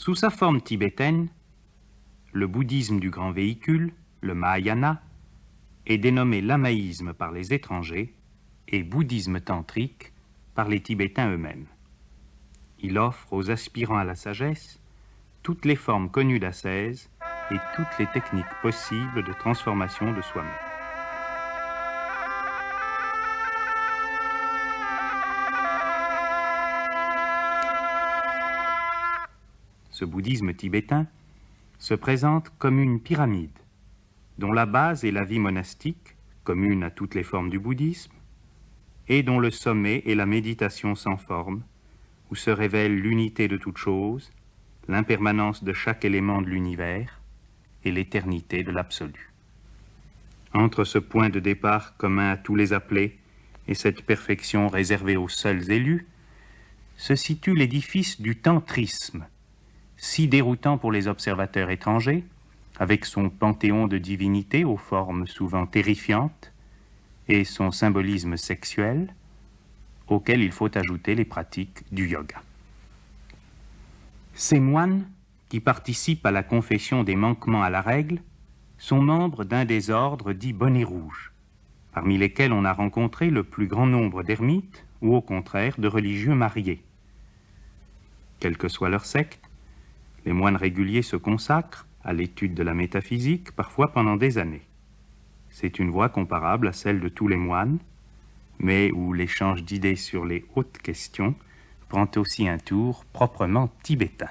Sous sa forme tibétaine, le bouddhisme du grand véhicule, le Mahayana, est dénommé lamaïsme par les étrangers et bouddhisme tantrique par les Tibétains eux-mêmes. Il offre aux aspirants à la sagesse toutes les formes connues d'ascèse et toutes les techniques possibles de transformation de soi-même. Ce bouddhisme tibétain se présente comme une pyramide, dont la base est la vie monastique, commune à toutes les formes du bouddhisme, et dont le sommet est la méditation sans forme, où se révèle l'unité de toute chose, l'impermanence de chaque élément de l'univers et l'éternité de l'absolu. Entre ce point de départ commun à tous les appelés et cette perfection réservée aux seuls élus, se situe l'édifice du tantrisme, si déroutant pour les observateurs étrangers, avec son panthéon de divinités aux formes souvent terrifiantes et son symbolisme sexuel, auquel il faut ajouter les pratiques du yoga. Ces moines, qui participent à la confession des manquements à la règle, sont membres d'un des ordres dits bonnets rouges, parmi lesquels on a rencontré le plus grand nombre d'ermites ou au contraire de religieux mariés. Quelle que soit leur secte, les moines réguliers se consacrent à l'étude de la métaphysique, parfois pendant des années. C'est une voie comparable à celle de tous les moines, mais où l'échange d'idées sur les hautes questions prend aussi un tour proprement tibétain.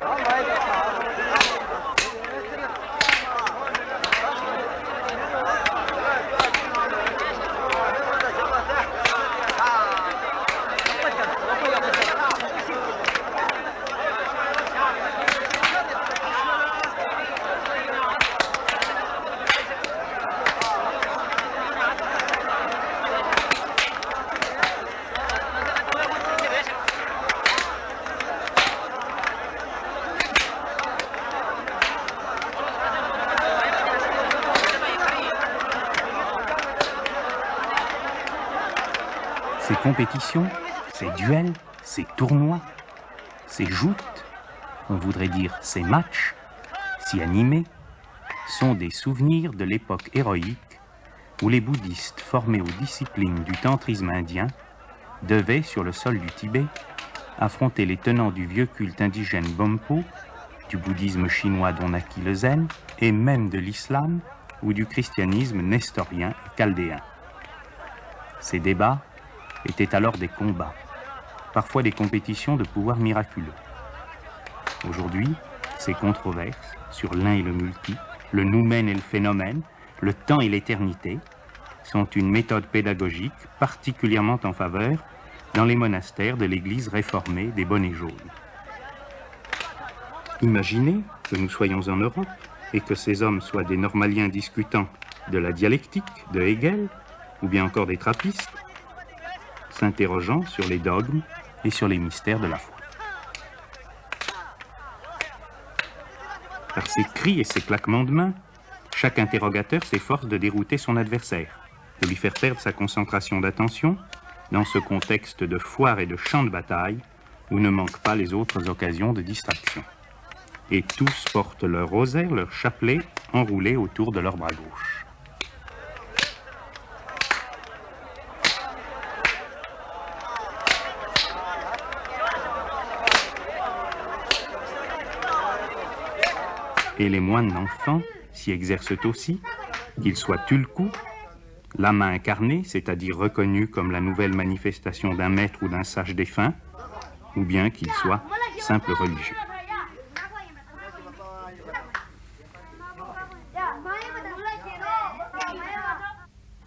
Ces compétitions, ces duels, ces tournois, ces joutes, on voudrait dire ces matchs, si animés, sont des souvenirs de l'époque héroïque où les bouddhistes formés aux disciplines du tantrisme indien devaient, sur le sol du Tibet, affronter les tenants du vieux culte indigène Bompo, du bouddhisme chinois dont naquit le zen, et même de l'islam ou du christianisme nestorien et chaldéen. Ces débats étaient alors des combats, parfois des compétitions de pouvoir miraculeux. Aujourd'hui, ces controverses sur l'un et le multi, le noumen et le phénomène, le temps et l'éternité, sont une méthode pédagogique particulièrement en faveur dans les monastères de l'Église réformée des bonnets jaunes. Imaginez que nous soyons en Europe et que ces hommes soient des normaliens discutant de la dialectique de Hegel, ou bien encore des trappistes, s'interrogeant sur les dogmes et sur les mystères de la foi. Par ses cris et ses claquements de mains, chaque interrogateur s'efforce de dérouter son adversaire, de lui faire perdre sa concentration d'attention dans ce contexte de foire et de champ de bataille où ne manquent pas les autres occasions de distraction. Et tous portent leur rosaire, leur chapelet enroulé autour de leur bras gauche. Et les moines enfants s'y exercent aussi, qu'ils soient tulku, lama incarné, c'est-à-dire reconnu comme la nouvelle manifestation d'un maître ou d'un sage défunt, ou bien qu'ils soient simples religieux.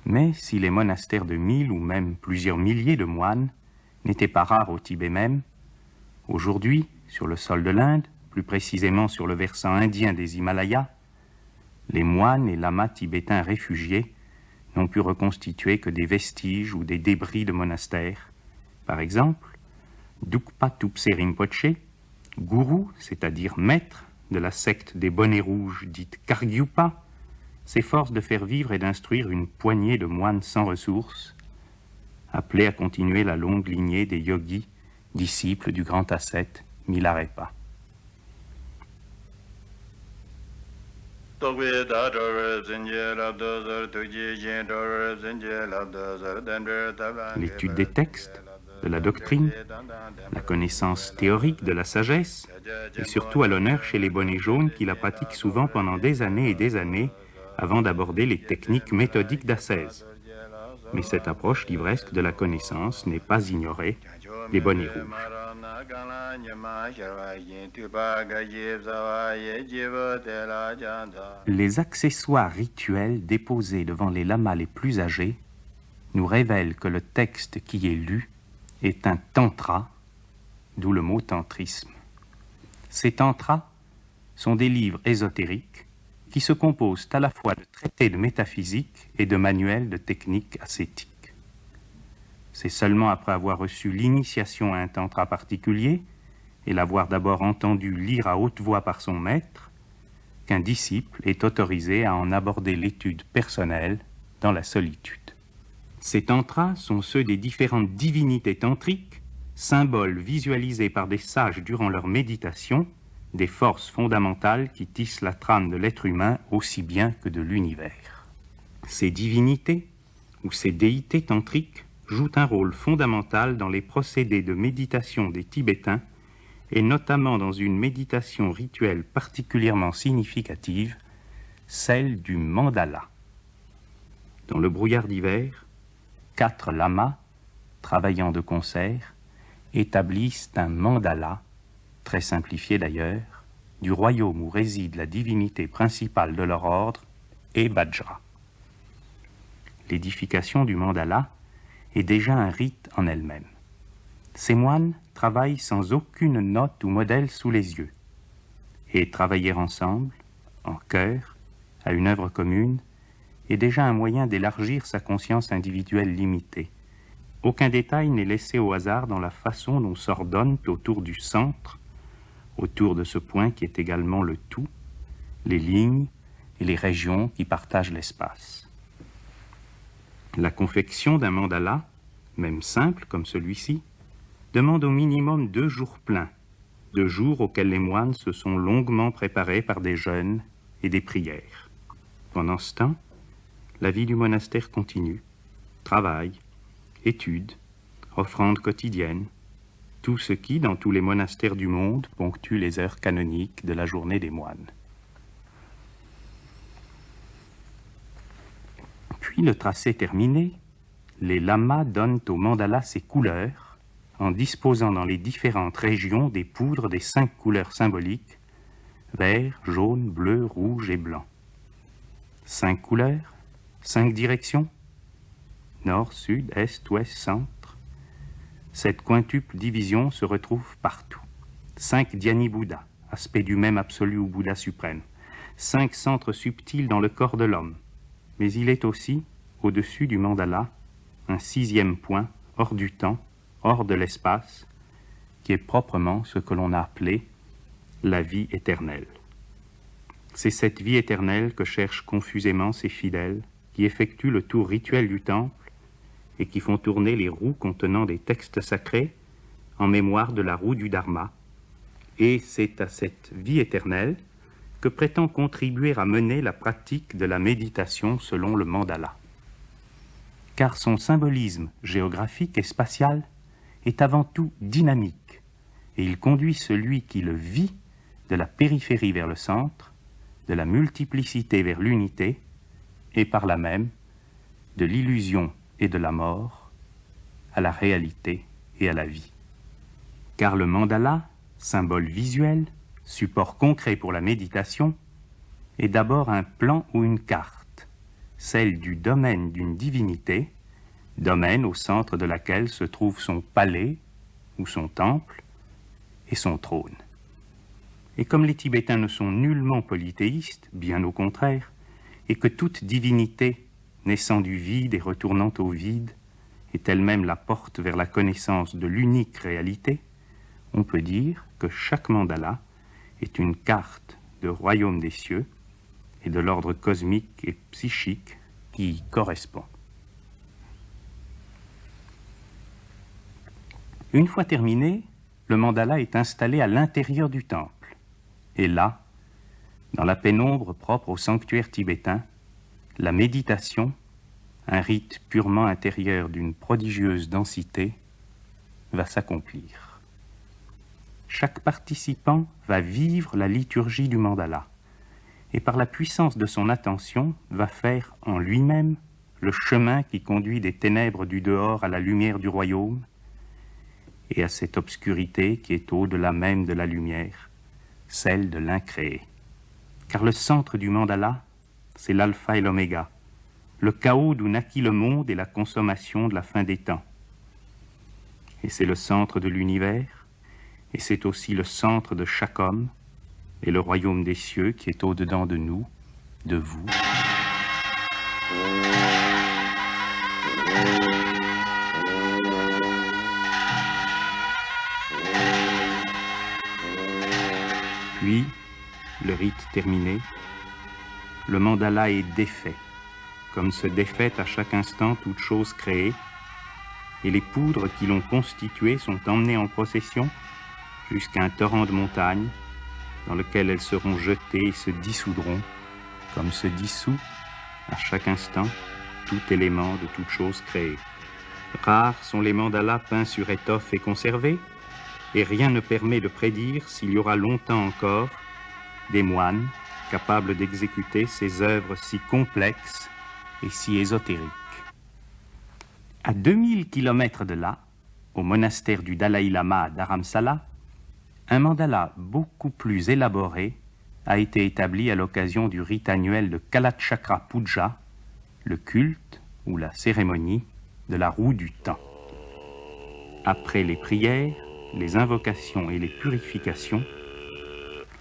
Mais si les monastères de 1000 ou même plusieurs milliers de moines n'étaient pas rares au Tibet même, aujourd'hui, sur le sol de l'Inde, plus précisément sur le versant indien des Himalayas, les moines et lamas tibétains réfugiés n'ont pu reconstituer que des vestiges ou des débris de monastères. Par exemple, Dukpa Tupse Rinpoche, gourou, c'est-à-dire maître de la secte des bonnets rouges dite Kargyupa, s'efforce de faire vivre et d'instruire une poignée de moines sans ressources, appelés à continuer la longue lignée des yogis, disciples du grand ascète Milarepa. L'étude des textes, de la doctrine, la connaissance théorique de la sagesse, et surtout à l'honneur chez les bonnets jaunes qui la pratiquent souvent pendant des années et des années avant d'aborder les techniques méthodiques d'ascèse. Mais cette approche livresque de la connaissance n'est pas ignorée des bonnets rouges. Les accessoires rituels déposés devant les lamas les plus âgés nous révèlent que le texte qui est lu est un tantra, d'où le mot tantrisme. Ces tantras sont des livres ésotériques qui se composent à la fois de traités de métaphysique et de manuels de techniques ascétiques. C'est seulement après avoir reçu l'initiation à un tantra particulier et l'avoir d'abord entendu lire à haute voix par son maître qu'un disciple est autorisé à en aborder l'étude personnelle dans la solitude. Ces tantras sont ceux des différentes divinités tantriques, symboles visualisés par des sages durant leur méditation, des forces fondamentales qui tissent la trame de l'être humain aussi bien que de l'univers. Ces divinités, ou ces déités tantriques, jouent un rôle fondamental dans les procédés de méditation des Tibétains, et notamment dans une méditation rituelle particulièrement significative, celle du mandala. Dans le brouillard d'hiver, 4 lamas, travaillant de concert, établissent un mandala, très simplifié d'ailleurs, du royaume où réside la divinité principale de leur ordre, et Vajra. L'édification du mandala est déjà un rite en elle-même. Ces moines travaillent sans aucune note ou modèle sous les yeux, et travailler ensemble, en chœur, à une œuvre commune, est déjà un moyen d'élargir sa conscience individuelle limitée. Aucun détail n'est laissé au hasard dans la façon dont s'ordonnent autour du centre, autour de ce point qui est également le tout, les lignes et les régions qui partagent l'espace. La confection d'un mandala, même simple comme celui-ci, demande au minimum 2 jours pleins, 2 jours auxquels les moines se sont longuement préparés par des jeûnes et des prières. Pendant ce temps, la vie du monastère continue, travail, études, offrandes quotidiennes, tout ce qui, dans tous les monastères du monde, ponctue les heures canoniques de la journée des moines. Puis le tracé terminé, les lamas donnent au mandala ses couleurs en disposant dans les différentes régions des poudres des 5 couleurs symboliques, vert, jaune, bleu, rouge et blanc. 5 couleurs, 5 directions, nord, sud, est, ouest, centre. Cette quintuple division se retrouve partout. 5 dhyani Bouddha, aspect du même absolu ou Bouddha suprême. 5 centres subtils dans le corps de l'homme. Mais il est aussi, au-dessus du mandala, un 6e point, hors du temps, hors de l'espace, qui est proprement ce que l'on a appelé la vie éternelle. C'est cette vie éternelle que cherchent confusément ces fidèles qui effectuent le tour rituel du temple et qui font tourner les roues contenant des textes sacrés en mémoire de la roue du Dharma. Et c'est à cette vie éternelle que prétend contribuer à mener la pratique de la méditation selon le mandala. Car son symbolisme géographique et spatial est avant tout dynamique, et il conduit celui qui le vit de la périphérie vers le centre, de la multiplicité vers l'unité, et par là même de l'illusion et de la mort à la réalité et à la vie. Car le mandala, symbole visuel, support concret pour la méditation, est d'abord un plan ou une carte, celle du domaine d'une divinité, domaine au centre de laquelle se trouve son palais ou son temple et son trône. Et comme les Tibétains ne sont nullement polythéistes, bien au contraire, et que toute divinité naissant du vide et retournant au vide est elle-même la porte vers la connaissance de l'unique réalité, on peut dire que chaque mandala est une carte de royaume des cieux et de l'ordre cosmique et psychique qui y correspond. Une fois terminé, le mandala est installé à l'intérieur du temple. Et là, Dans la pénombre propre au sanctuaire tibétain, la méditation, un rite purement intérieur d'une prodigieuse densité, va s'accomplir. Chaque participant va vivre la liturgie du mandala et par la puissance de son attention va faire en lui-même le chemin qui conduit des ténèbres du dehors à la lumière du royaume et à cette obscurité qui est au-delà même de la lumière, celle de l'incréé. Car le centre du mandala, c'est l'alpha et l'oméga, le chaos d'où naquit le monde et la consommation de la fin des temps. Et c'est le centre de l'univers, et c'est aussi le centre de chaque homme, et le royaume des cieux qui est au-dedans de nous, de vous. Puis, le rite terminé, le mandala est défait, comme se défait à chaque instant toute chose créée, et les poudres qui l'ont constitué sont emmenées en procession jusqu'à un torrent de montagne dans lequel elles seront jetées et se dissoudront, comme se dissout à chaque instant tout élément de toute chose créée. Rares sont les mandalas peints sur étoffe et conservés, et rien ne permet de prédire s'il y aura longtemps encore des moines capables d'exécuter ces œuvres si complexes et si ésotériques. À 2000 kilomètres de là, au monastère du Dalai Lama à Dharamsala, un mandala beaucoup plus élaboré a été établi à l'occasion du rite annuel de Kalachakra Puja, le culte ou la cérémonie de la roue du temps. Après les prières, les invocations et les purifications,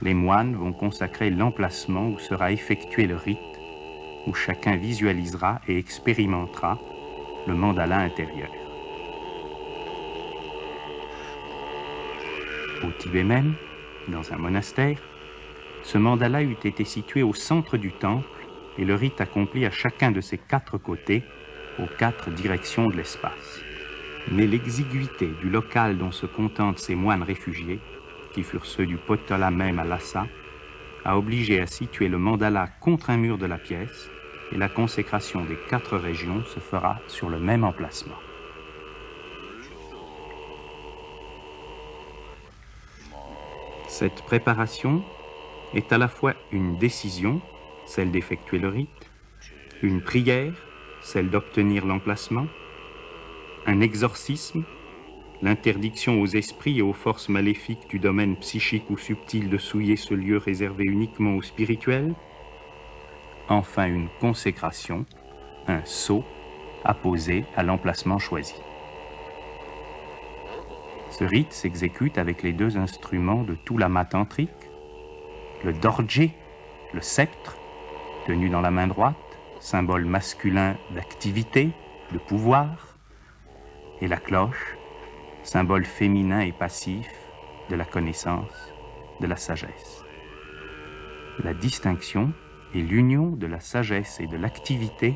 les moines vont consacrer l'emplacement où sera effectué le rite, où chacun visualisera et expérimentera le mandala intérieur. Au Tibet même, dans un monastère, ce mandala eût été situé au centre du temple et le rite accompli à chacun de ses 4 côtés, aux 4 directions de l'espace. Mais l'exiguïté du local dont se contentent ces moines réfugiés, qui furent ceux du Potala même à Lhasa, a obligé à situer le mandala contre un mur de la pièce, et la consécration des 4 régions se fera sur le même emplacement. Cette préparation est à la fois une décision, celle d'effectuer le rite, une prière, celle d'obtenir l'emplacement, un exorcisme, l'interdiction aux esprits et aux forces maléfiques du domaine psychique ou subtil de souiller ce lieu réservé uniquement aux spirituels, enfin une consécration, un sceau apposé à l'emplacement choisi. Ce rite s'exécute avec les 2 instruments de tout lama tantrique, le dorje, le sceptre, tenu dans la main droite, symbole masculin d'activité, de pouvoir, et la cloche, symbole féminin et passif de la connaissance, de la sagesse. La distinction et l'union de la sagesse et de l'activité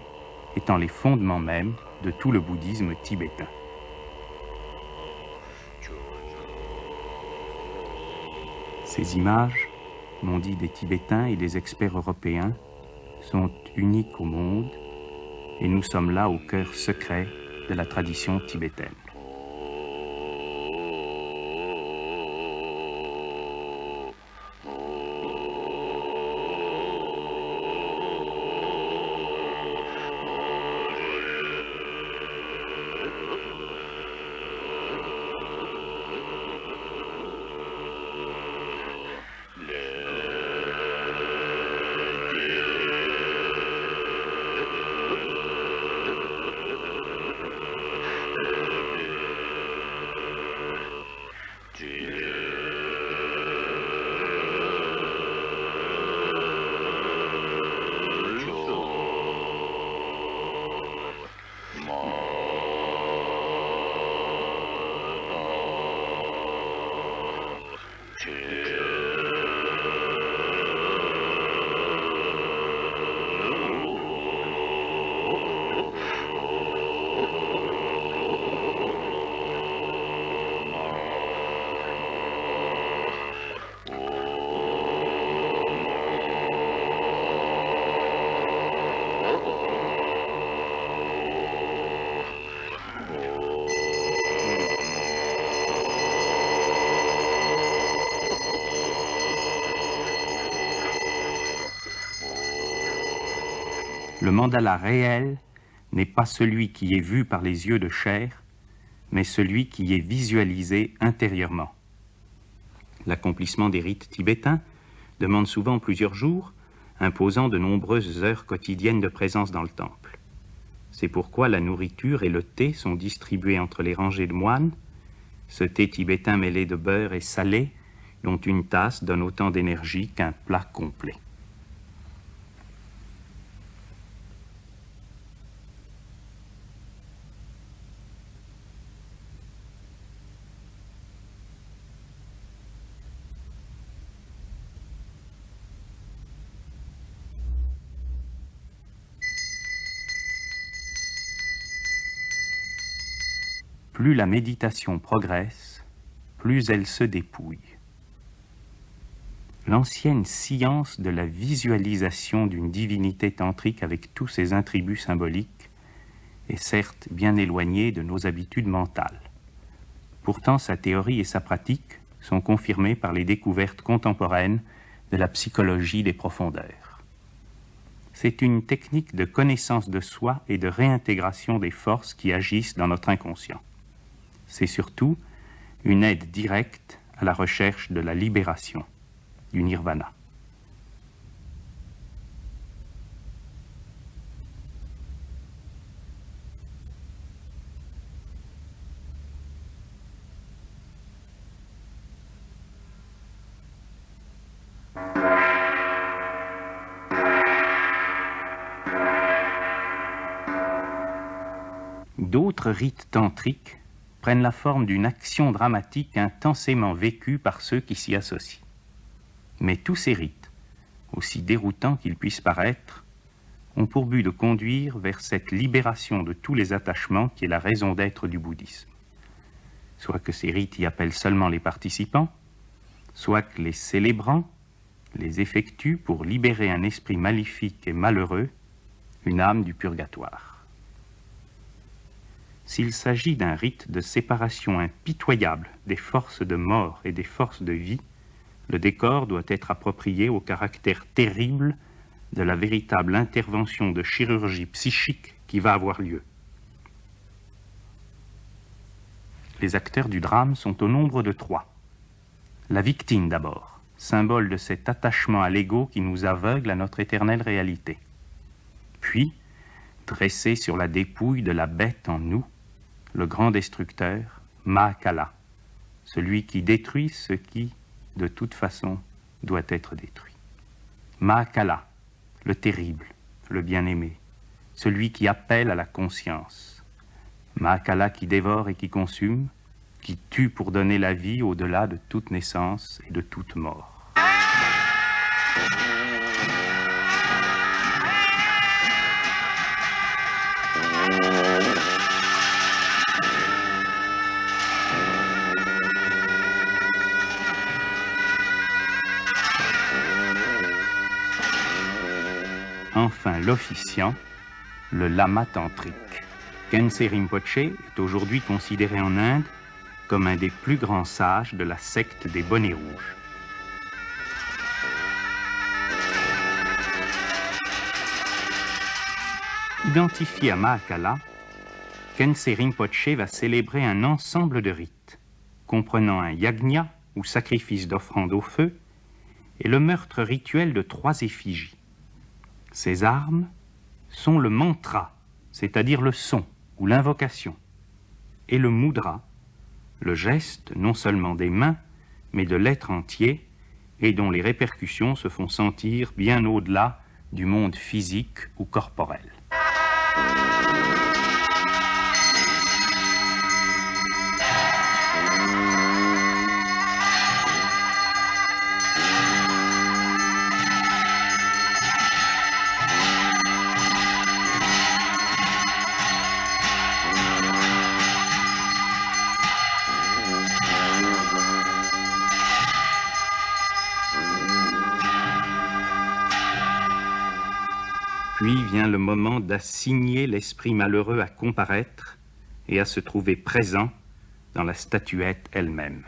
étant les fondements mêmes de tout le bouddhisme tibétain. Ces images, m'ont dit des Tibétains et des experts européens, sont uniques au monde et nous sommes là au cœur secret de la tradition tibétaine. Le mandala réel n'est pas celui qui est vu par les yeux de chair, mais celui qui est visualisé intérieurement. L'accomplissement des rites tibétains demande souvent plusieurs jours, imposant de nombreuses heures quotidiennes de présence dans le temple. C'est pourquoi la nourriture et le thé sont distribués entre les rangées de moines. Ce thé tibétain mêlé de beurre et salé, dont une tasse donne autant d'énergie qu'un plat complet. Plus la méditation progresse, plus elle se dépouille. L'ancienne science de la visualisation d'une divinité tantrique avec tous ses attributs symboliques est certes bien éloignée de nos habitudes mentales. Pourtant, sa théorie et sa pratique sont confirmées par les découvertes contemporaines de la psychologie des profondeurs. C'est une technique de connaissance de soi et de réintégration des forces qui agissent dans notre inconscient. C'est surtout une aide directe à la recherche de la libération, du nirvana. D'autres rites tantriques prennent la forme d'une action dramatique intensément vécue par ceux qui s'y associent. Mais tous ces rites, aussi déroutants qu'ils puissent paraître, ont pour but de conduire vers cette libération de tous les attachements qui est la raison d'être du bouddhisme. Soit que ces rites y appellent seulement les participants, soit que les célébrants les effectuent pour libérer un esprit maléfique et malheureux, une âme du purgatoire. S'il s'agit d'un rite de séparation impitoyable des forces de mort et des forces de vie, le décor doit être approprié au caractère terrible de la véritable intervention de chirurgie psychique qui va avoir lieu. Les acteurs du drame sont au nombre de 3. La victime d'abord, symbole de cet attachement à l'ego qui nous aveugle à notre éternelle réalité. Puis, dressé sur la dépouille de la bête en nous, le grand destructeur, Mahakala, celui qui détruit ce qui, de toute façon, doit être détruit. Mahakala, le terrible, le bien-aimé, celui qui appelle à la conscience. Mahakala qui dévore et qui consume, qui tue pour donner la vie au-delà de toute naissance et de toute mort. Enfin, l'officiant, le lama tantrique. Khyentse Rinpoche est aujourd'hui considéré en Inde comme un des plus grands sages de la secte des bonnets rouges. Identifié à Mahakala, Khyentse Rinpoche va célébrer un ensemble de rites, comprenant un yagna, ou sacrifice d'offrande au feu, et le meurtre rituel de 3 effigies. Ces armes sont le mantra, c'est-à-dire le son ou l'invocation, et le mudra, le geste non seulement des mains, mais de l'être entier, et dont les répercussions se font sentir bien au-delà du monde physique ou corporel. Puis vient le moment d'assigner l'esprit malheureux à comparaître et à se trouver présent dans la statuette elle-même.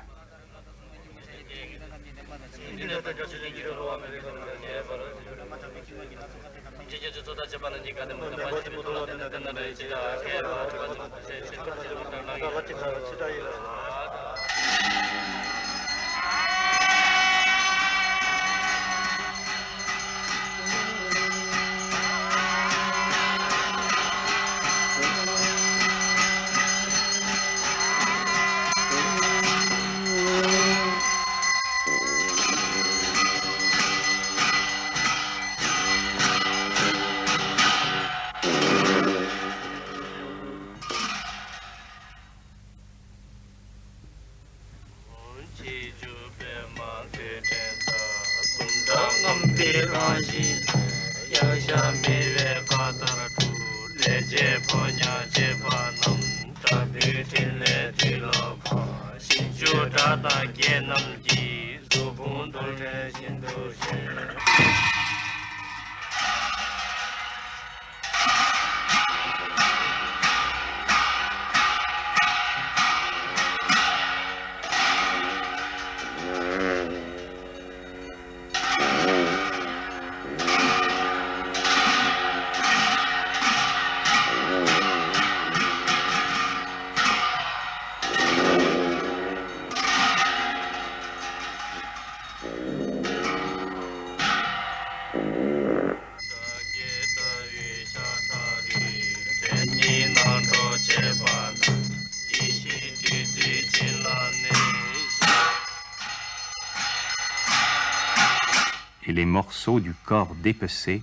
Et les morceaux du corps dépecé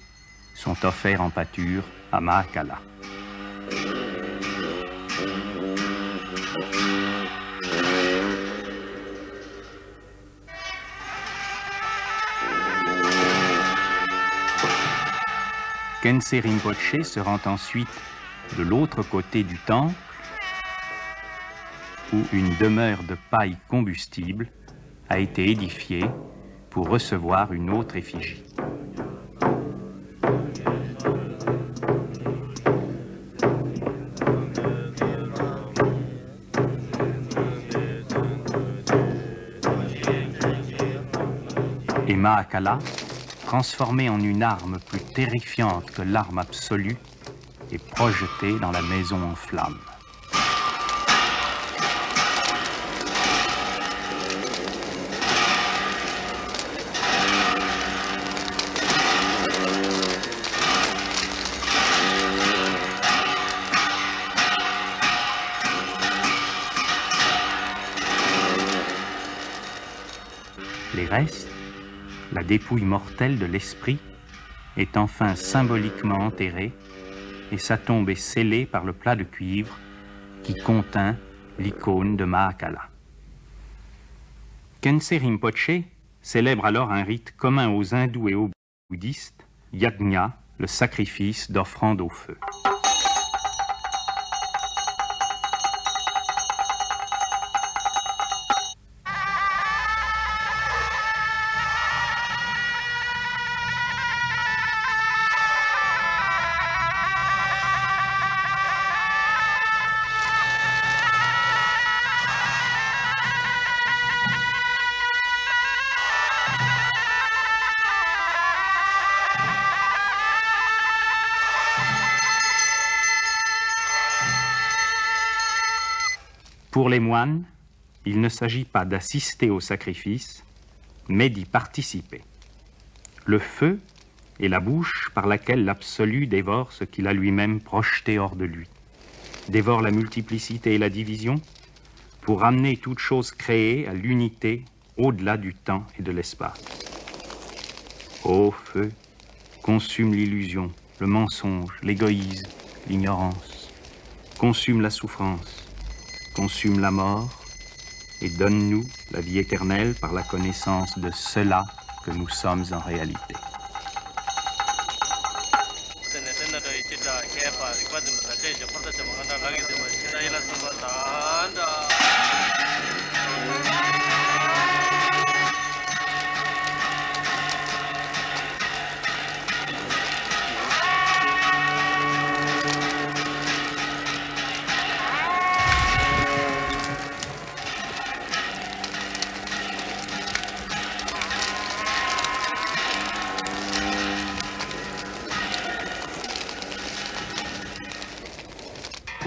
sont offerts en pâture à Mahakala. Khense Rinpoché se rend ensuite de l'autre côté du temple, où une demeure de paille combustible a été édifiée pour recevoir une autre effigie. Et Mahakala, transformée en une arme plus terrifiante que l'arme absolue, est projetée dans la maison en flammes. Les restes, la dépouille mortelle de l'esprit, est enfin symboliquement enterrée et sa tombe est scellée par le plat de cuivre qui contint l'icône de Mahakala. Khense Rinpoché célèbre alors un rite commun aux hindous et aux bouddhistes, yajna, le sacrifice d'offrande au feu. Pour les moines, il ne s'agit pas d'assister au sacrifice, mais d'y participer. Le feu est la bouche par laquelle l'absolu dévore ce qu'il a lui-même projeté hors de lui, dévore la multiplicité et la division, pour ramener toute chose créée à l'unité au-delà du temps et de l'espace. Ô feu, consume l'illusion, le mensonge, l'égoïsme, l'ignorance, consume la souffrance, consume la mort et donne-nous la vie éternelle par la connaissance de cela que nous sommes en réalité.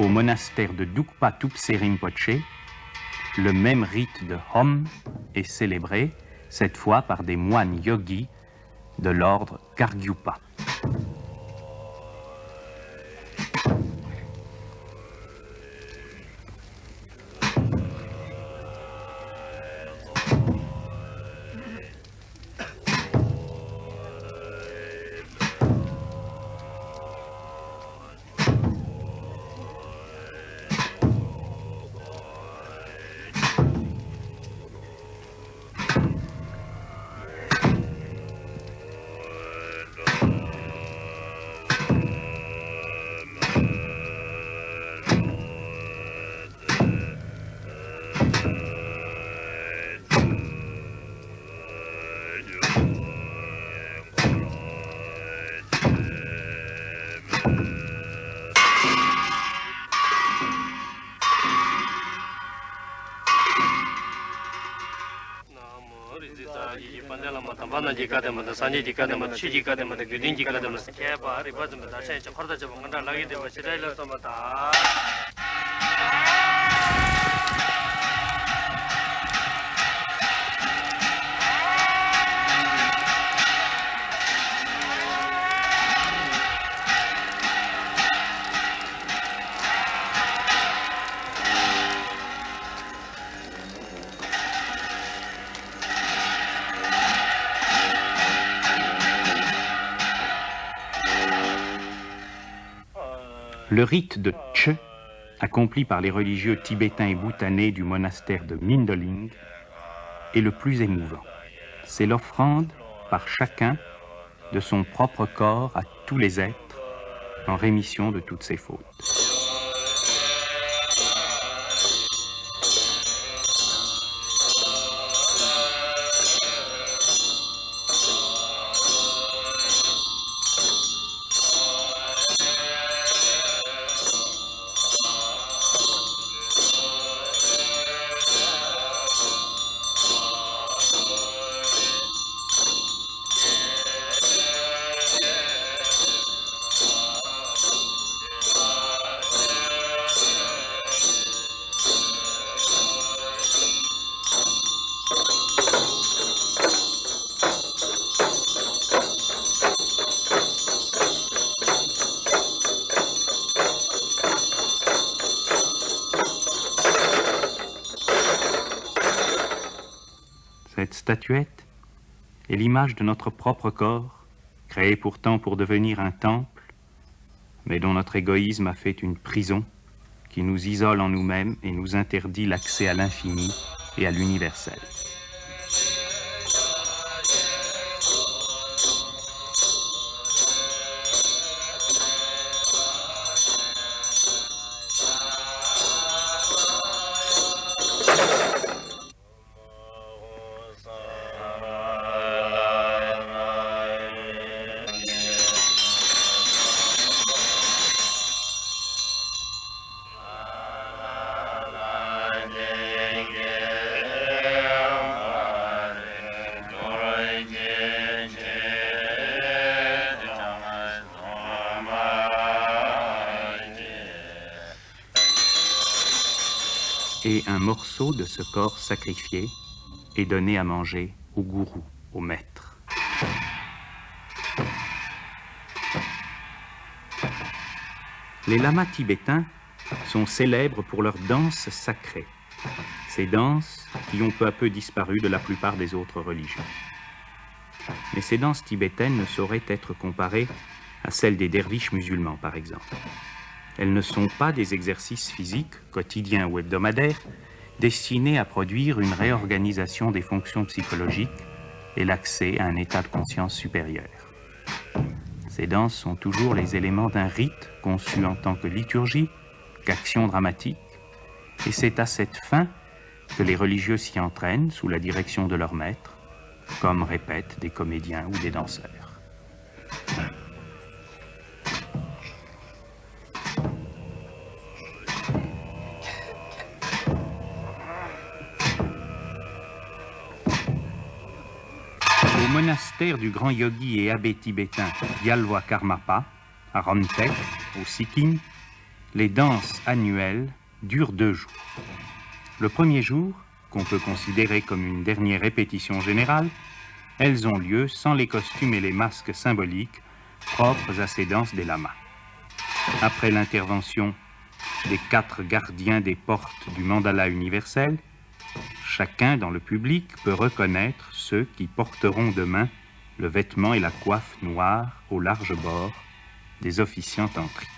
Au au monastère de Dukpa Tupse Rinpoche, le même rite de Hom est célébré, cette fois par des moines yogis de l'ordre Kargyupa. Le rite de Che, accompli par les religieux tibétains et bhoutanais du monastère de Mindoling, est le plus émouvant. C'est l'offrande par chacun de son propre corps à tous les êtres en rémission de toutes ses fautes. Cette statuette est l'image de notre propre corps, créé pourtant pour devenir un temple, mais dont notre égoïsme a fait une prison qui nous isole en nous-mêmes et nous interdit l'accès à l'infini et à l'universel. Et un morceau de ce corps sacrifié est donné à manger au gourou, au maître. Les lamas tibétains sont célèbres pour leurs danses sacrées, ces danses qui ont peu à peu disparu de la plupart des autres religions. Mais ces danses tibétaines ne sauraient être comparées à celles des derviches musulmans, par exemple. Elles ne sont pas des exercices physiques, quotidiens ou hebdomadaires, destinés à produire une réorganisation des fonctions psychologiques et l'accès à un état de conscience supérieur. Ces danses sont toujours les éléments d'un rite conçu en tant que liturgie, qu'action dramatique, et c'est à cette fin que les religieux s'y entraînent sous la direction de leur maître, comme répètent des comédiens ou des danseurs. Au monastère du grand yogi et abbé tibétain Gyalwa Karmapa, à Ramtek, au Sikkim, les danses annuelles durent 2 jours. Le premier jour, qu'on peut considérer comme une dernière répétition générale, elles ont lieu sans les costumes et les masques symboliques propres à ces danses des lamas. Après l'intervention des 4 gardiens des portes du mandala universel, chacun dans le public peut reconnaître ceux qui porteront demain le vêtement et la coiffe noire au large bord des officiants tantriques.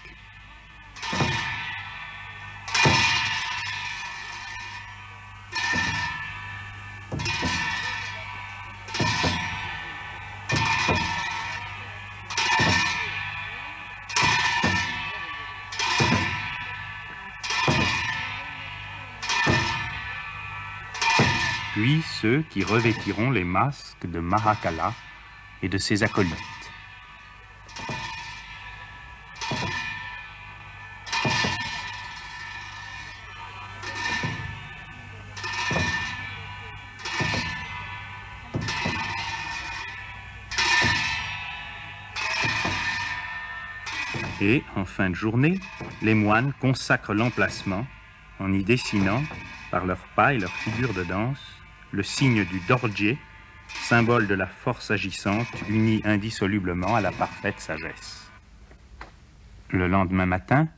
Puis ceux qui revêtiront les masques de Mahakala et de ses acolytes. Et, en fin de journée, les moines consacrent l'emplacement en y dessinant, par leurs pas et leurs figures de danse, le signe du dorje, symbole de la force agissante unie indissolublement à la parfaite sagesse. Le lendemain matin,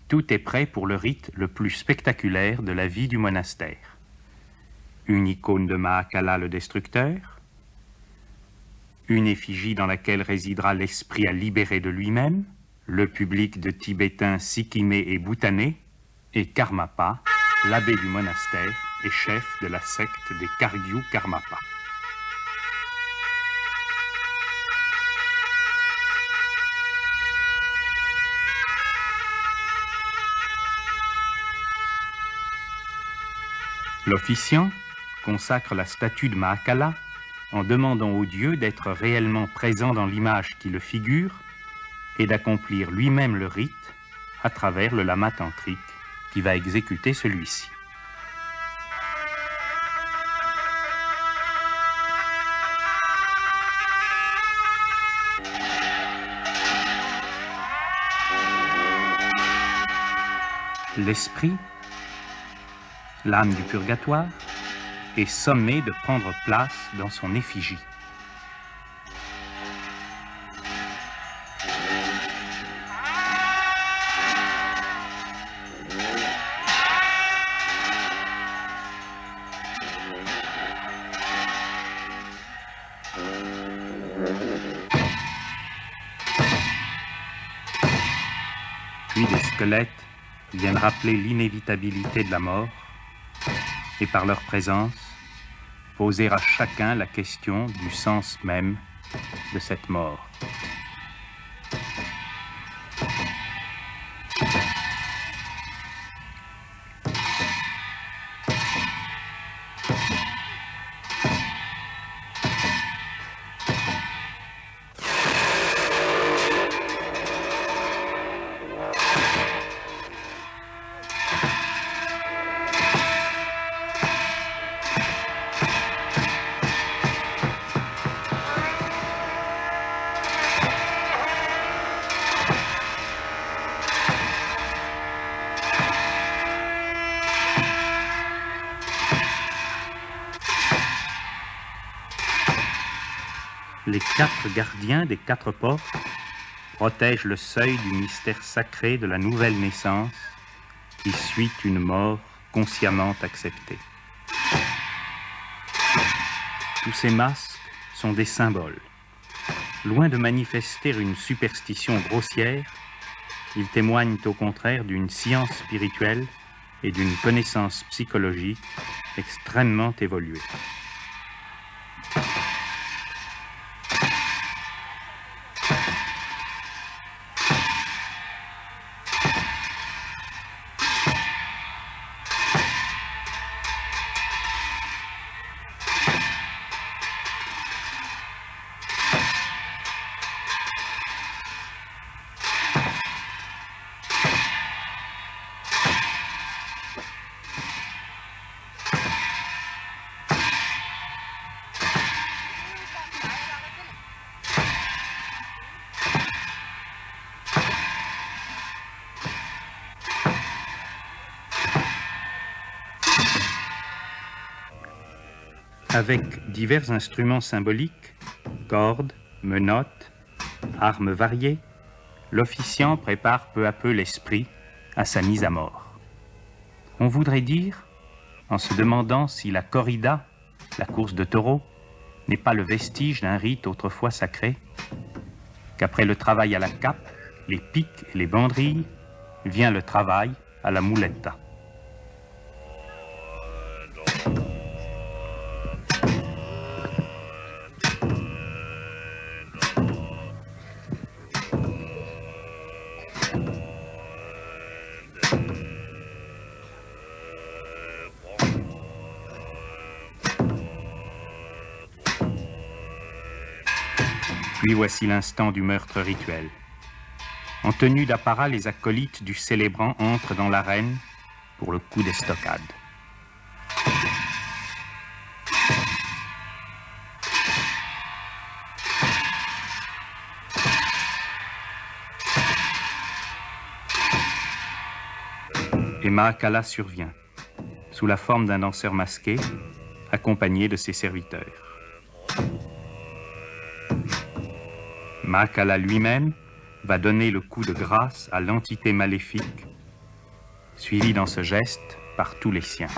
tout est prêt pour le rite le plus spectaculaire de la vie du monastère. Une icône de Mahakala le destructeur, une effigie dans laquelle résidera l'esprit à libérer de lui-même, le public de Tibétains Sikkimés et Bhoutanais, et Karmapa, l'abbé du monastère et chef de la secte des Kargyu Karmapa. L'officiant consacre la statue de Mahakala en demandant au dieu d'être réellement présent dans l'image qui le figure et d'accomplir lui-même le rite à travers le lama tantrique qui va exécuter celui-ci. L'esprit, l'âme du purgatoire, est sommé de prendre place dans son effigie. Puis des squelettes viennent rappeler l'inévitabilité de la mort et par leur présence, poser à chacun la question du sens même de cette mort. Les 4 gardiens des 4 portes protègent le seuil du mystère sacré de la nouvelle naissance qui suit une mort consciemment acceptée. Tous ces masques sont des symboles. Loin de manifester une superstition grossière, ils témoignent au contraire d'une science spirituelle et d'une connaissance psychologique extrêmement évoluée. Avec divers instruments symboliques, cordes, menottes, armes variées, l'officiant prépare peu à peu l'esprit à sa mise à mort. On voudrait dire, en se demandant si la corrida, la course de taureaux, n'est pas le vestige d'un rite autrefois sacré, qu'après le travail à la cape, les piques et les banderilles, vient le travail à la muleta. Puis voici l'instant du meurtre rituel. En tenue d'apparat, les acolytes du célébrant entrent dans l'arène pour le coup d'estocade. Et Maakala survient, sous la forme d'un danseur masqué, accompagné de ses serviteurs. Maakala lui-même va donner le coup de grâce à l'entité maléfique, suivi dans ce geste par tous les siens.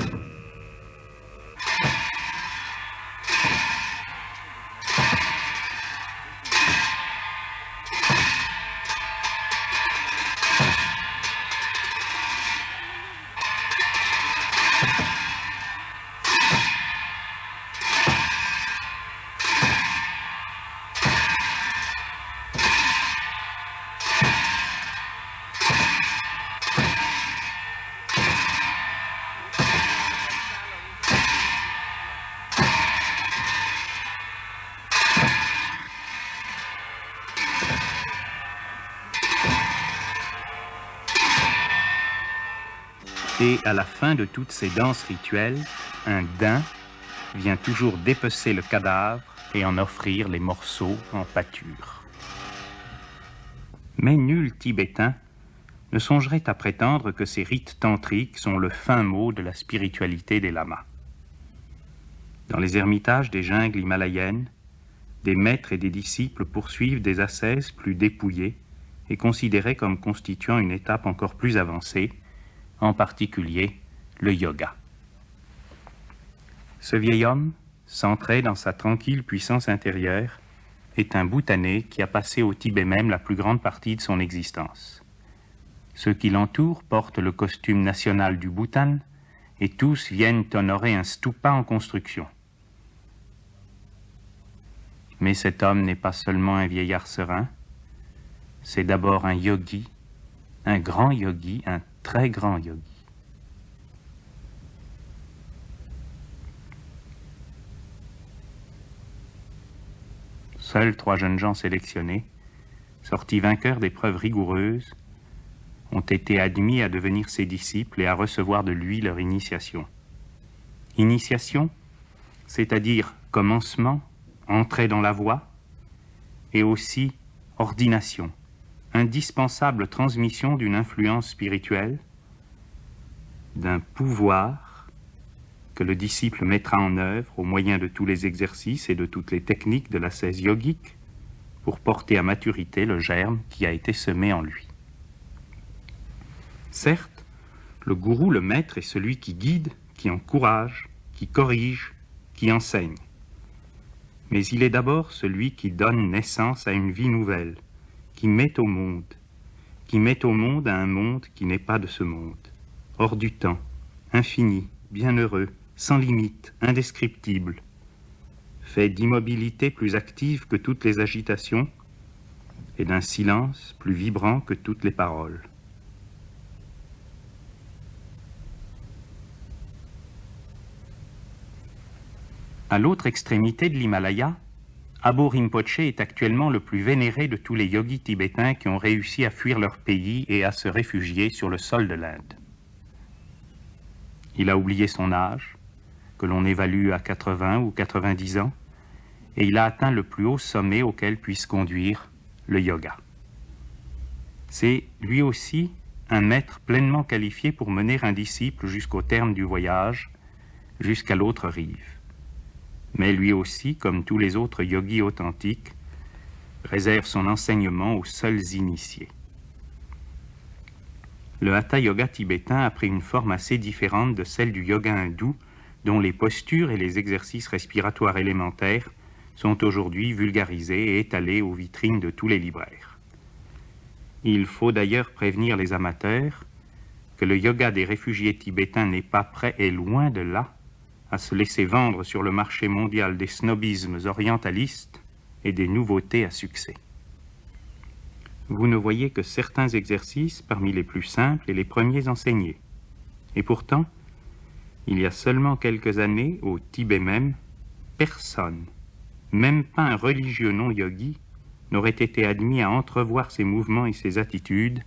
Et à la fin de toutes ces danses rituelles, un daim vient toujours dépecer le cadavre et en offrir les morceaux en pâture. Mais nul Tibétain ne songerait à prétendre que ces rites tantriques sont le fin mot de la spiritualité des lamas. Dans les ermitages des jungles himalayennes, des maîtres et des disciples poursuivent des ascèses plus dépouillées et considérées comme constituant une étape encore plus avancée, en particulier le yoga. Ce vieil homme, centré dans sa tranquille puissance intérieure, est un Bhoutanais qui a passé au Tibet même la plus grande partie de son existence. Ceux qui l'entourent portent le costume national du Bhoutan et tous viennent honorer un stupa en construction. Mais cet homme n'est pas seulement un vieillard serein, c'est d'abord un yogi, un grand yogi, un très grand yogi. Seuls 3 jeunes gens sélectionnés, sortis vainqueurs d'épreuves rigoureuses, ont été admis à devenir ses disciples et à recevoir de lui leur initiation. Initiation, c'est-à-dire commencement, entrée dans la voie, et aussi ordination, indispensable transmission d'une influence spirituelle, d'un pouvoir que le disciple mettra en œuvre au moyen de tous les exercices et de toutes les techniques de l'ascèse yogique pour porter à maturité le germe qui a été semé en lui. Certes, le gourou, le maître, est celui qui guide, qui encourage, qui corrige, qui enseigne. Mais il est d'abord celui qui donne naissance à une vie nouvelle, qui met au monde à un monde qui n'est pas de ce monde, hors du temps, infini, bienheureux, sans limite, indescriptible, fait d'immobilité plus active que toutes les agitations et d'un silence plus vibrant que toutes les paroles. À l'autre extrémité de l'Himalaya, Abo Rinpoche est actuellement le plus vénéré de tous les yogis tibétains qui ont réussi à fuir leur pays et à se réfugier sur le sol de l'Inde. Il a oublié son âge, que l'on évalue à 80 ou 90 ans, et il a atteint le plus haut sommet auquel puisse conduire le yoga. C'est lui aussi un maître pleinement qualifié pour mener un disciple jusqu'au terme du voyage, jusqu'à l'autre rive. Mais lui aussi, comme tous les autres yogis authentiques, réserve son enseignement aux seuls initiés. Le Hatha Yoga tibétain a pris une forme assez différente de celle du yoga hindou, dont les postures et les exercices respiratoires élémentaires sont aujourd'hui vulgarisés et étalés aux vitrines de tous les libraires. Il faut d'ailleurs prévenir les amateurs que le yoga des réfugiés tibétains n'est pas prêt, et loin de là, à se laisser vendre sur le marché mondial des snobismes orientalistes et des nouveautés à succès. Vous ne voyez que certains exercices parmi les plus simples et les premiers enseignés. Et pourtant, il y a seulement quelques années, au Tibet même, personne, même pas un religieux non-yogi, n'aurait été admis à entrevoir ses mouvements et ses attitudes,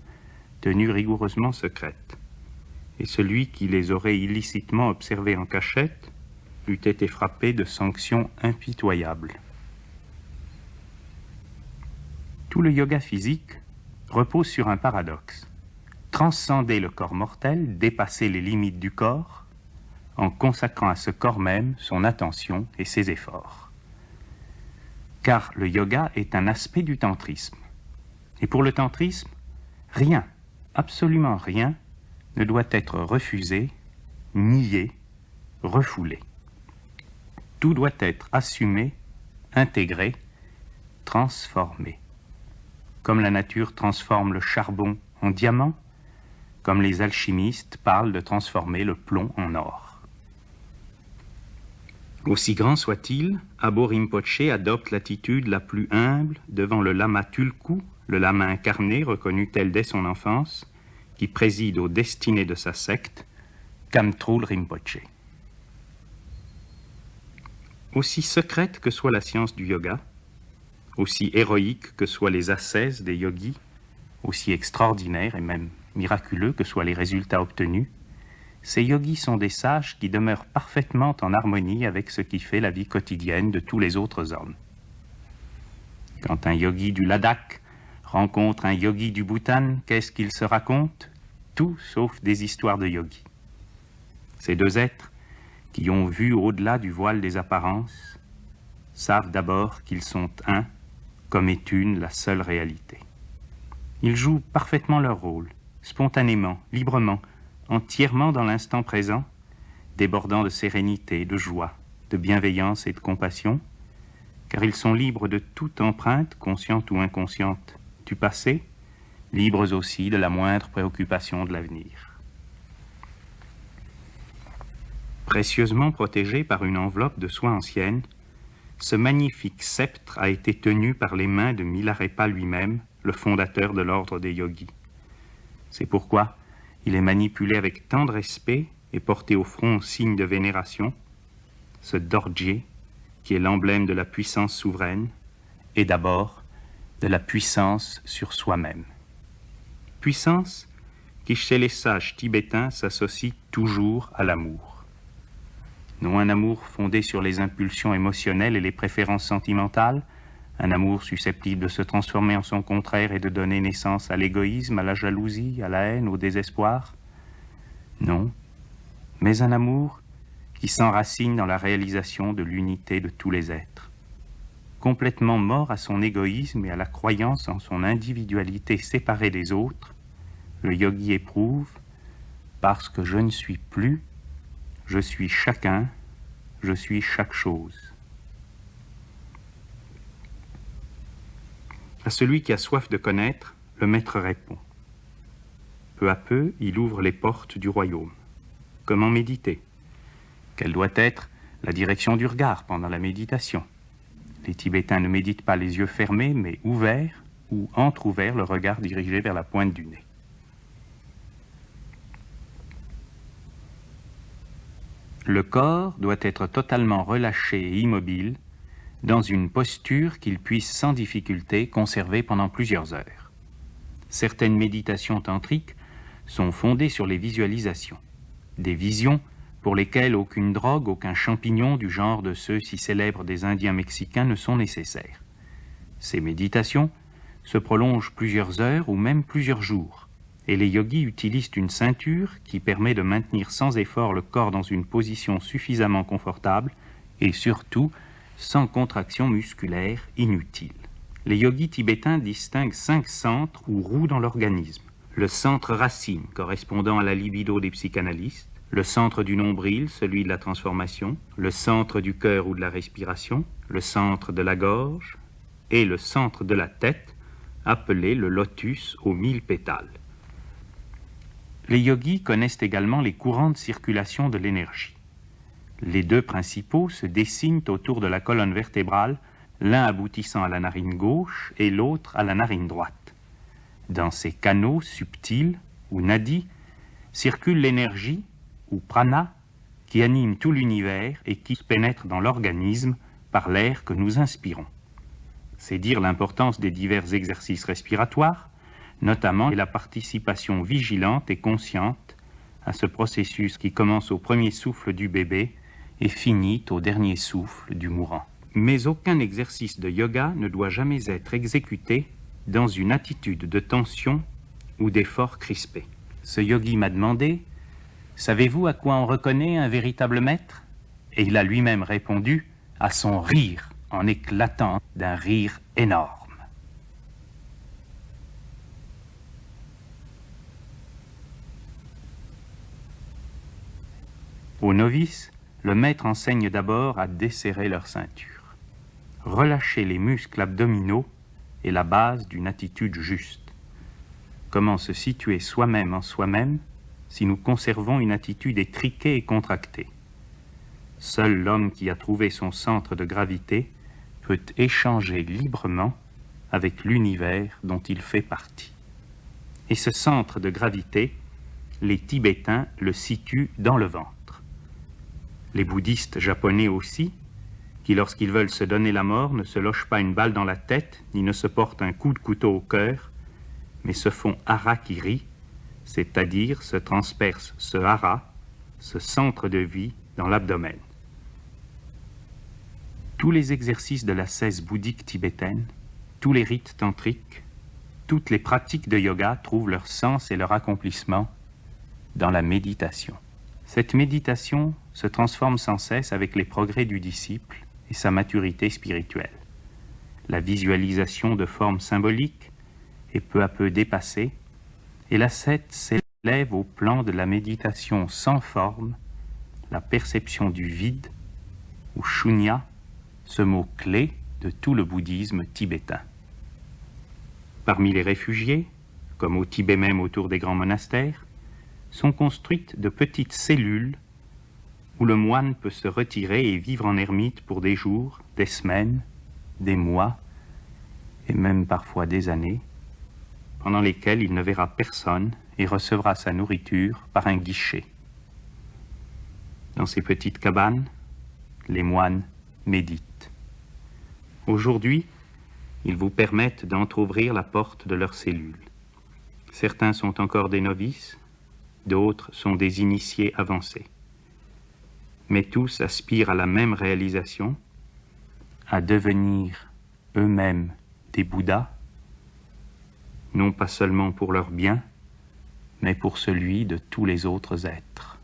tenues rigoureusement secrètes. Et celui qui les aurait illicitement observés en cachette eût été frappé de sanctions impitoyables. Tout le yoga physique repose sur un paradoxe. Transcender le corps mortel, dépasser les limites du corps, en consacrant à ce corps même son attention et ses efforts. Car le yoga est un aspect du tantrisme. Et pour le tantrisme, rien, absolument rien, ne doit être refusé, nié, refoulé. Tout doit être assumé, intégré, transformé. Comme la nature transforme le charbon en diamant, comme les alchimistes parlent de transformer le plomb en or. Aussi grand soit-il, Abo Rinpoche adopte l'attitude la plus humble devant le lama Tulku, le lama incarné reconnu tel dès son enfance, qui préside aux destinées de sa secte, Kamtrul Rinpoche. Aussi secrète que soit la science du yoga, aussi héroïque que soient les ascèses des yogis, aussi extraordinaires et même miraculeux que soient les résultats obtenus, ces yogis sont des sages qui demeurent parfaitement en harmonie avec ce qui fait la vie quotidienne de tous les autres hommes. Quand un yogi du Ladakh rencontre un yogi du Bhoutan, qu'est-ce qu'il se raconte? Tout sauf des histoires de yogis. Ces deux êtres, qui ont vu au-delà du voile des apparences, savent d'abord qu'ils sont un, comme est une la seule réalité. Ils jouent parfaitement leur rôle, spontanément, librement, entièrement dans l'instant présent, débordant de sérénité, de joie, de bienveillance et de compassion, car ils sont libres de toute empreinte, consciente ou inconsciente, du passé, libres aussi de la moindre préoccupation de l'avenir. Précieusement protégé par une enveloppe de soie ancienne, ce magnifique sceptre a été tenu par les mains de Milarepa lui-même, le fondateur de l'ordre des yogis. C'est pourquoi il est manipulé avec tant de respect et porté au front en signe de vénération, ce dorje, qui est l'emblème de la puissance souveraine, et d'abord de la puissance sur soi-même. Puissance qui, chez les sages tibétains, s'associe toujours à l'amour. Non un amour fondé sur les impulsions émotionnelles et les préférences sentimentales, un amour susceptible de se transformer en son contraire et de donner naissance à l'égoïsme, à la jalousie, à la haine, au désespoir. Non, mais un amour qui s'enracine dans la réalisation de l'unité de tous les êtres. Complètement mort à son égoïsme et à la croyance en son individualité séparée des autres, le yogi éprouve, parce que je ne suis plus, je suis chacun, je suis chaque chose. À celui qui a soif de connaître, le maître répond. Peu à peu, il ouvre les portes du royaume. Comment méditer? Quelle doit être la direction du regard pendant la méditation? Les Tibétains ne méditent pas les yeux fermés, mais ouverts ou entr'ouverts, le regard dirigé vers la pointe du nez. Le corps doit être totalement relâché et immobile, dans une posture qu'il puisse sans difficulté conserver pendant plusieurs heures. Certaines méditations tantriques sont fondées sur les visualisations. Des visions pour lesquelles aucune drogue, aucun champignon du genre de ceux si célèbres des Indiens mexicains ne sont nécessaires. Ces méditations se prolongent plusieurs heures ou même plusieurs jours, et les yogis utilisent une ceinture qui permet de maintenir sans effort le corps dans une position suffisamment confortable et surtout sans contraction musculaire inutile. Les yogis tibétains distinguent 5 centres ou roues dans l'organisme. Le centre racine, correspondant à la libido des psychanalystes, le centre du nombril, celui de la transformation, le centre du cœur ou de la respiration, le centre de la gorge et le centre de la tête, appelé le lotus aux 1000 pétales. Les yogis connaissent également les courants de circulation de l'énergie. Les 2 principaux se dessinent autour de la colonne vertébrale, l'un aboutissant à la narine gauche et l'autre à la narine droite. Dans ces canaux subtils, ou nadis, circule l'énergie, ou prana, qui anime tout l'univers et qui pénètre dans l'organisme par l'air que nous inspirons. C'est dire l'importance des divers exercices respiratoires, notamment la participation vigilante et consciente à ce processus qui commence au premier souffle du bébé et finit au dernier souffle du mourant. Mais aucun exercice de yoga ne doit jamais être exécuté dans une attitude de tension ou d'effort crispé. Ce yogi m'a demandé « Savez-vous à quoi on reconnaît un véritable maître ?» Et il a lui-même répondu à son rire en éclatant d'un rire énorme. Aux novices, le maître enseigne d'abord à desserrer leur ceinture. Relâcher les muscles abdominaux est la base d'une attitude juste. Comment se situer soi-même en soi-même si nous conservons une attitude étriquée et contractée? Seul l'homme qui a trouvé son centre de gravité peut échanger librement avec l'univers dont il fait partie. Et ce centre de gravité, les Tibétains le situent dans le ventre. Les bouddhistes japonais aussi, qui lorsqu'ils veulent se donner la mort ne se logent pas une balle dans la tête, ni ne se portent un coup de couteau au cœur, mais se font harakiri, c'est-à-dire se transpercent ce hara, ce centre de vie, dans l'abdomen. Tous les exercices de l'ascèse bouddhique tibétaine, tous les rites tantriques, toutes les pratiques de yoga trouvent leur sens et leur accomplissement dans la méditation. Cette méditation se transforme sans cesse avec les progrès du disciple et sa maturité spirituelle. La visualisation de formes symboliques est peu à peu dépassée et l'ascète s'élève au plan de la méditation sans forme, la perception du vide, ou shunya, ce mot clé de tout le bouddhisme tibétain. Parmi les réfugiés, comme au Tibet même autour des grands monastères, sont construites de petites cellules où le moine peut se retirer et vivre en ermite pour des jours, des semaines, des mois et même parfois des années, pendant lesquels il ne verra personne et recevra sa nourriture par un guichet. Dans ces petites cabanes, les moines méditent. Aujourd'hui, ils vous permettent d'entr'ouvrir la porte de leurs cellules. Certains sont encore des novices, d'autres sont des initiés avancés. Mais tous aspirent à la même réalisation, à devenir eux-mêmes des Bouddhas, non pas seulement pour leur bien, mais pour celui de tous les autres êtres.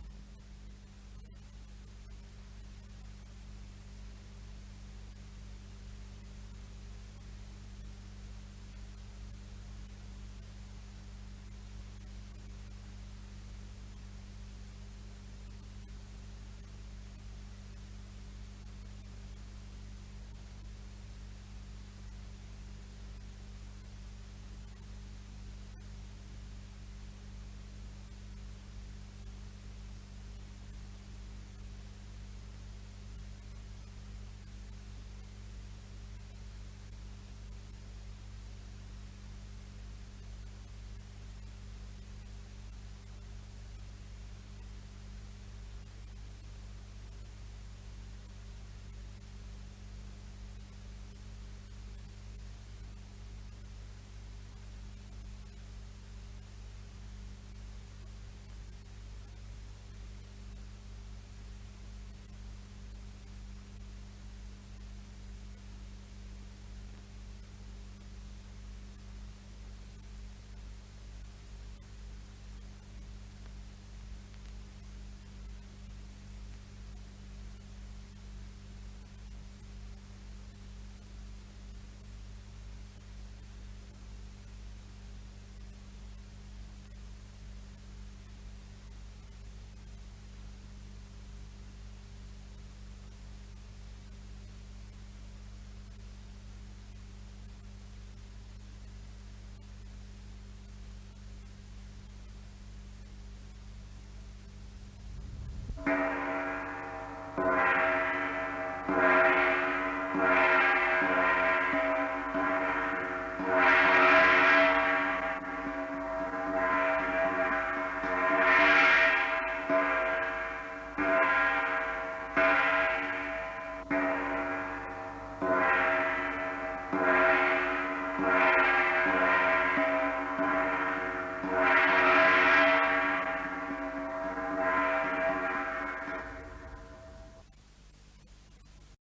Thank you.